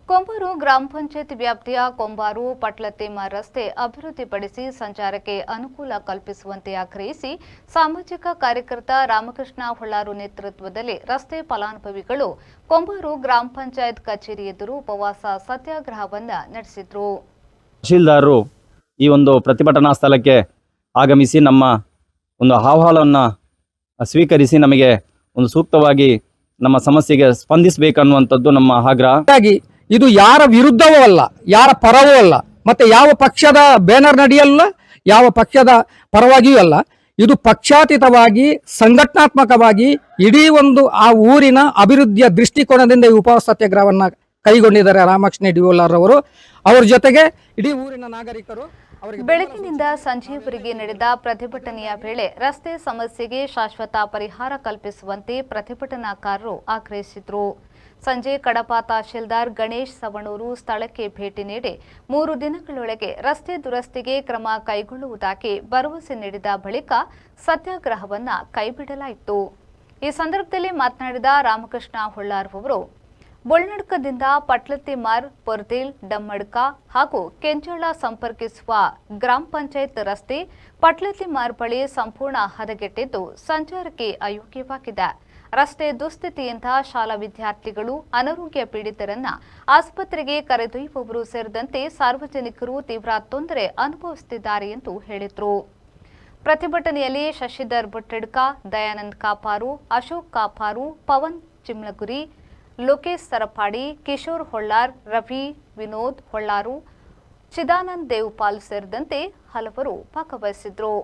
ಕೊಂಬಾರು ಗ್ರಾಮ ಪಂಚಾಯತ್ ವ್ಯಾಪ್ತಿಯ ಕೊಂಬಾರು ಪಟ್ಲತಿಮ್ಮ ರಸ್ತೆ ಅಭಿವೃದ್ಧಿಪಡಿಸಿ ಸಂಚಾರಕ್ಕೆ ಅನುಕೂಲ ಕಲ್ಪಿಸುವಂತೆ ಆಗ್ರಹಿಸಿ ಸಾಮಾಜಿಕ ಕಾರ್ಯಕರ್ತ ರಾಮಕೃಷ್ಣ ಹೊಳ್ಳಾರು ನೇತೃತ್ವದಲ್ಲಿ ರಸ್ತೆ ಫಲಾನುಭವಿಗಳು ಕೊಂಬಾರು ಗ್ರಾಮ ಪಂಚಾಯತ್ ಕಚೇರಿ ಎದುರು ಉಪವಾಸ ಸತ್ಯಾಗ್ರಹವನ್ನು ನಡೆಸಿದರು. ತಹಶೀಲ್ದಾರರು ಈ ಒಂದು ಪ್ರತಿಭಟನಾ ಸ್ಥಳಕ್ಕೆ ಆಗಮಿಸಿ ನಮ್ಮ ಒಂದು ಅಹವಾಲನ್ನು ಸ್ವೀಕರಿಸಿ ನಮಗೆ ಒಂದು ಸೂಕ್ತವಾಗಿ ನಮ್ಮ ಸಮಸ್ಯೆಗೆ ಸ್ಪಂದಿಸಬೇಕನ್ನುವಂಥದ್ದು ನಮ್ಮ ಆಗ್ರಹ. ಇದು ಯಾರ ವಿರುದ್ಧವೂ ಅಲ್ಲ, ಯಾರ ಪರವೂ ಅಲ್ಲ, ಮತ್ತೆ ಯಾವ ಪಕ್ಷದ ಬ್ಯಾನರ್ ನಡೆಯಲ್ಲ, ಯಾವ ಪಕ್ಷದ ಪರವಾಗಿಯೂ ಅಲ್ಲ. ಇದು ಪಕ್ಷಾತೀತವಾಗಿ ಸಂಘಟನಾತ್ಮಕವಾಗಿ ಇಡೀ ಒಂದು ಆ ಊರಿನ ಅಭಿವೃದ್ಧಿಯ ದೃಷ್ಟಿಕೋನದಿಂದ ಈ ಉಪವಾಸ ಸತ್ಯಾಗ್ರಹವನ್ನು ಕೈಗೊಂಡಿದ್ದಾರೆ ರಾಮಕೃಷ್ಣ ಡಿಒಲಾರ್ ಅವರ ಜೊತೆಗೆ ಇಡೀ ಊರಿನ ನಾಗರಿಕರು. ಬೆಳಗಿನಿಂದ ಸಂಜೆಯವರೆಗೆ ನಡೆದ ಪ್ರತಿಭಟನೆಯ ವೇಳೆ ರಸ್ತೆ ಸಮಸ್ಯೆಗೆ ಶಾಶ್ವತ ಪರಿಹಾರ ಕಲ್ಪಿಸುವಂತೆ ಪ್ರತಿಭಟನಾಕಾರರು ಆಗ್ರಹಿಸಿದರು. ಸಂಜೆ ಕಡಪ ತಹಶೀಲ್ದಾರ್ ಗಣೇಶ್ ಸವಣೂರು ಸ್ಥಳಕ್ಕೆ ಭೇಟಿ ನೀಡಿ 3 ದಿನಗಳೊಳಗೆ ರಸ್ತೆ ದುರಸ್ತಿಗೆ ಕ್ರಮ ಕೈಗೊಳ್ಳುವುದಾಗಿ ಭರವಸೆ ನೀಡಿದ ಬಳಿಕ ಸತ್ಯಾಗ್ರಹವನ್ನು ಕೈಬಿಡಲಾಯಿತು. ಈ ಸಂದರ್ಭದಲ್ಲಿ ಮಾತನಾಡಿದ ರಾಮಕೃಷ್ಣ ಹೊಳ್ಳಾರ್ ಅವರು ಬೊಳ್ನಡ್ಕದಿಂದ ಪಟ್ಲತಿಮಾರ್, ಪೊರ್ದಿಲ್, ಡಮ್ಮಡ್ಕ ಹಾಗೂ ಕೆಂಚಳ ಸಂಪರ್ಕಿಸುವ ಗ್ರಾಮ ಪಂಚಾಯತ್ ರಸ್ತೆ ಪಟ್ಲತಿಮಾರ್ ಬಳಿ ಸಂಪೂರ್ಣ ಹದಗೆಟ್ಟಿದ್ದು ಸಂಚಾರಕ್ಕೆ ಅಯೋಗ್ಯವಾಗಿದೆ. ರಸ್ತೆ ದುಸ್ಥಿತಿಯಿಂದ ಶಾಲಾ ವಿದ್ಯಾರ್ಥಿಗಳು, ಅನಾರೋಗ್ಯ ಪೀಡಿತರನ್ನ ಆಸ್ಪತ್ರೆಗೆ ಕರೆದೊಯ್ಯುವವರು ಸೇರಿದಂತೆ ಸಾರ್ವಜನಿಕರು ತೀವ್ರ ತೊಂದರೆ ಅನುಭವಿಸುತ್ತಿದ್ದಾರೆ ಎಂದು ಹೇಳಿದರು. ಪ್ರತಿಭಟನೆಯಲ್ಲಿ ಶಶಿಧರ್ ಬೊಟ್ಟೆಡ್ಕ, ದಯಾನಂದ್ ಕಾಪಾರು, ಅಶೋಕ್ ಕಾಪಾರು, ಪವನ್ ಚಿಮ್ಲಗುರಿ, ಲೋಕೇಶ್ ಸರಪಾಡಿ, ಕಿಶೋರ್ ಹೊಳ್ಳಾರ್, ರವಿ, ವಿನೋದ್ ಹೊಳ್ಳಾರು, ಚಿದಾನಂದ್ ದೇವಪಾಲ್ ಸೇರಿದಂತೆ ಹಲವರು ಭಾಗವಹಿಸಿದರು.